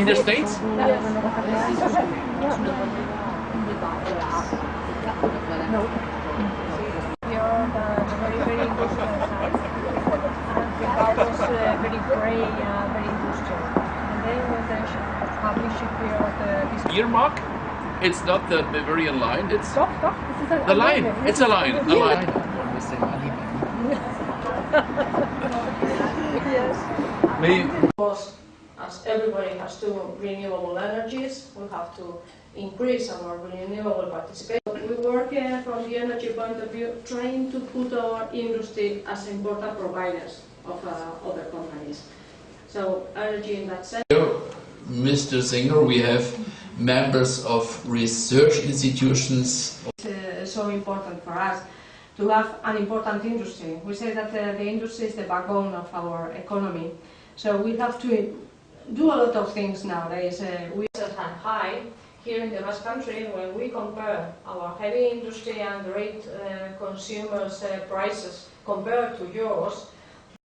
In the States? Very industrial side. And the car was very grey, very industrial. And then when they published here the Earmark? It's not the Bavarian line, it's Stop. This is the line. It's a line. A line. Yes. Because as everybody has to renewable energies, we have to increase our renewable participation. We work from the energy point of view, trying to put our industry as important providers of other companies. So energy in that sense. Mr. Singer, we have members of research institutions. It's so important for us to have an important industry. We say that the industry is the backbone of our economy. So we have to do a lot of things nowadays. We are high here in the Basque Country when we compare our heavy industry and great consumers' prices compared to yours.